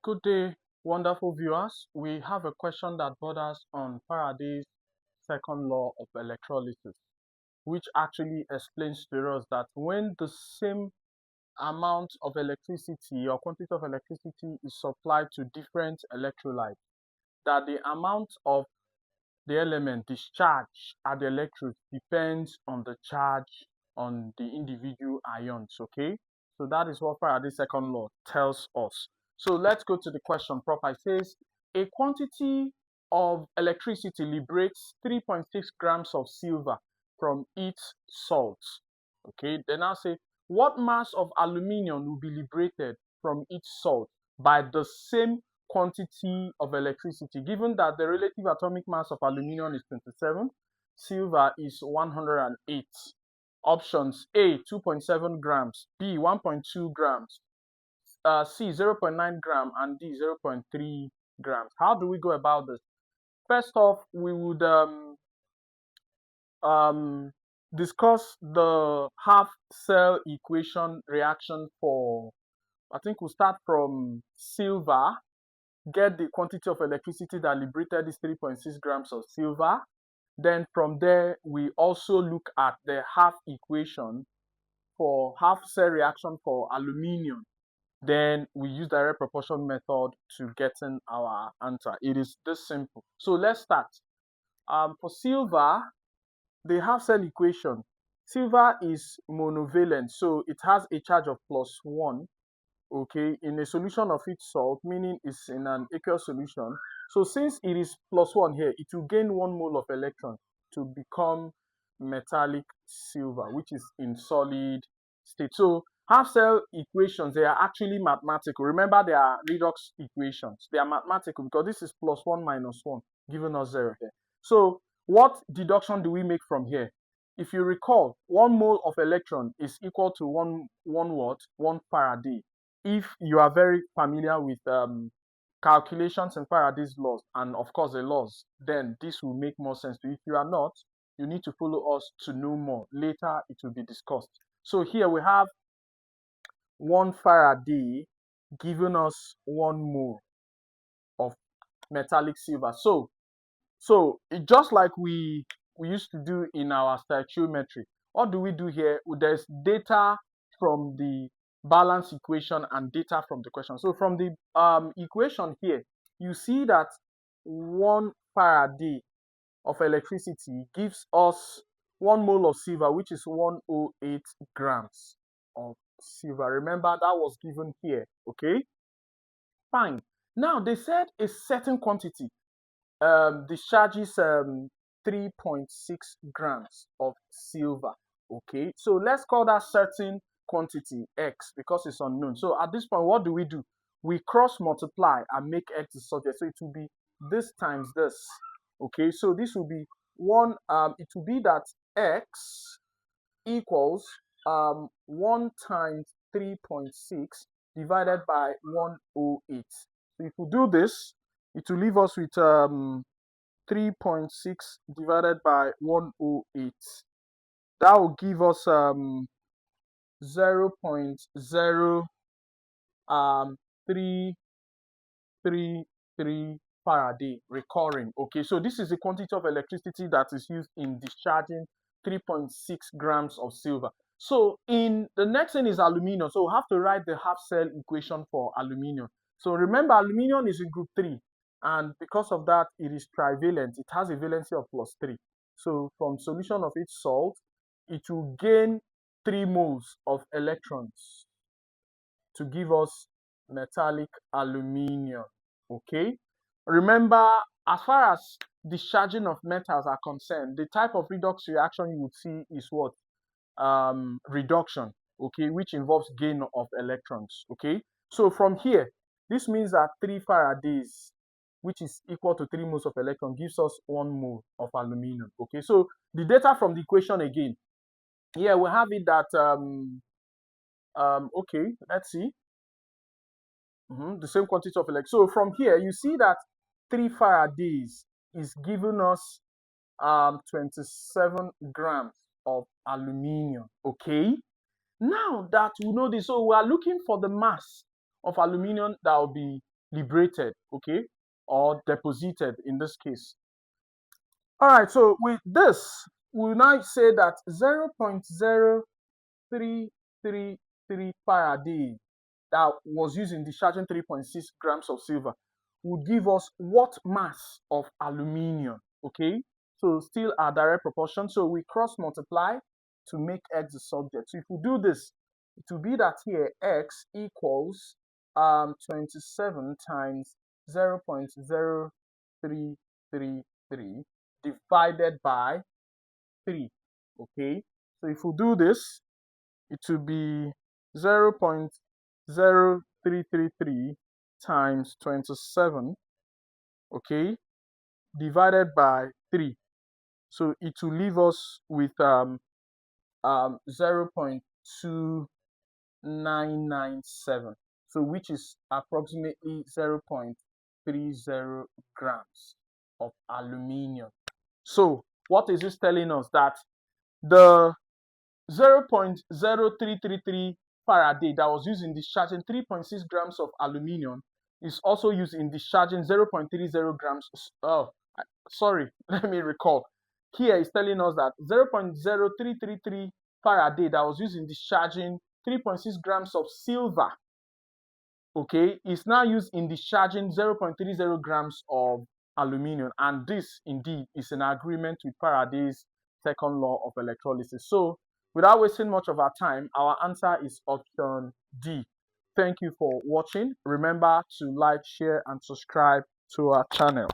Good day, wonderful viewers. We have a question that borders on Faraday's second law of electrolysis, which actually explains to us that when the same amount of electricity or quantity of electricity is supplied to different electrolytes, that the amount of the element discharged at the electrode depends on the charge on the individual ions, okay? So that is what Faraday's second law tells us. So let's go to the question proper. It says a quantity of electricity liberates 3.6 grams of silver from its salt. Okay, then I say what mass of aluminium will be liberated from each salt by the same quantity of electricity, given that the relative atomic mass of aluminium is 27, silver is 108. Options: A, 2.7 grams, B, 1.2 grams, C, 0.9 gram, and D, 0.3 grams. How do we go about this? First off, we would um, discuss the half cell equation reaction for, I think we'll start from silver, get the quantity of electricity that liberated is 3.6 grams of silver. Then from there, we also look at the half equation for half cell reaction for aluminium. Then we use direct proportion method to getting our answer. It is this simple. So let's start. For silver, the half cell equation, silver is monovalent, so it has a charge of +1, okay, in a solution of its salt, meaning it's in an aqueous solution. So since it is +1 here, it will gain 1 mole of electron to become metallic silver, which is in solid state. So half cell equations, they are actually mathematical. Remember, they are redox equations. They are mathematical because this is +1 minus 1, giving us 0 here. So what deduction do we make from here? If you recall, 1 mole of electron is equal to 1 what? 1 Faraday. If you are very familiar with calculations and Faraday's laws, and of course the laws, then this will make more sense to you. If you are not, you need to follow us to know more. Later, it will be discussed. So here we have 1 Faraday giving us 1 mole of metallic silver. So it just like we used to do in our stoichiometry. What do we do here? There's data from the balance equation and data from the question. So from the equation here, you see that 1 Faraday of electricity gives us 1 mole of silver, which is 108 grams of silver. Remember, that was given here, okay? Fine. Now, they said a certain quantity discharges 3.6 grams of silver. Okay, so let's call that certain quantity X because it's unknown. So at this point, what do? We cross multiply and make X the subject. So it will be this times this. Okay, so this will be one, it will be that X equals 1 times 3.6 divided by 108. So if we do this, it will leave us with 3.6 divided by 108. That will give us 0.0333 Faraday recurring. Okay, so this is the quantity of electricity that is used in discharging 3.6 grams of silver. So in the next thing is aluminium. So we have to write the half cell equation for aluminium. So remember, aluminium is in group 3. And because of that, it is trivalent. It has a valency of +3. So from solution of its salt, it will gain 3 moles of electrons to give us metallic aluminium. Okay? Remember, as far as discharging of metals are concerned, the type of redox reaction you would see is what? Reduction, okay, which involves gain of electrons. Okay, so from here, this means that 3 Faradays, which is equal to 3 moles of electron, gives us 1 mole of aluminium. Okay, so the data from the equation again, here we have it that okay, let's see, the same quantity of electrons. So from here, you see that 3 Faradays is giving us 27 grams of aluminium. Okay, now that we know this, so we are looking for the mass of aluminium that will be liberated, okay, or deposited in this case. All right, so with this, we'll now say that 0.0333 Faraday that was used in discharging 3.6 grams of silver would give us what mass of aluminium, okay? So still a direct proportion. So we cross multiply to make X the subject. So if we do this, it will be that here X equals 27 times 0.0333 divided by 3, okay? So if we do this, it will be 0.0333 times 27, okay, divided by 3. So it will leave us with 0.2997, so which is approximately 0.30 grams of aluminium. So what is this telling us? That the 0.0333 Faraday that was used in discharging 3.6 grams of aluminium is also used in discharging 0.30 grams. Oh, sorry, let me recall. Here is telling us that 0.0333 Faraday that was used in discharging 3.6 grams of silver, okay, is now used in discharging 0.30 grams of aluminium. And this indeed is in agreement with Faraday's second law of electrolysis. So without wasting much of our time, our answer is option D. Thank you for watching. Remember to like, share, and subscribe to our channel.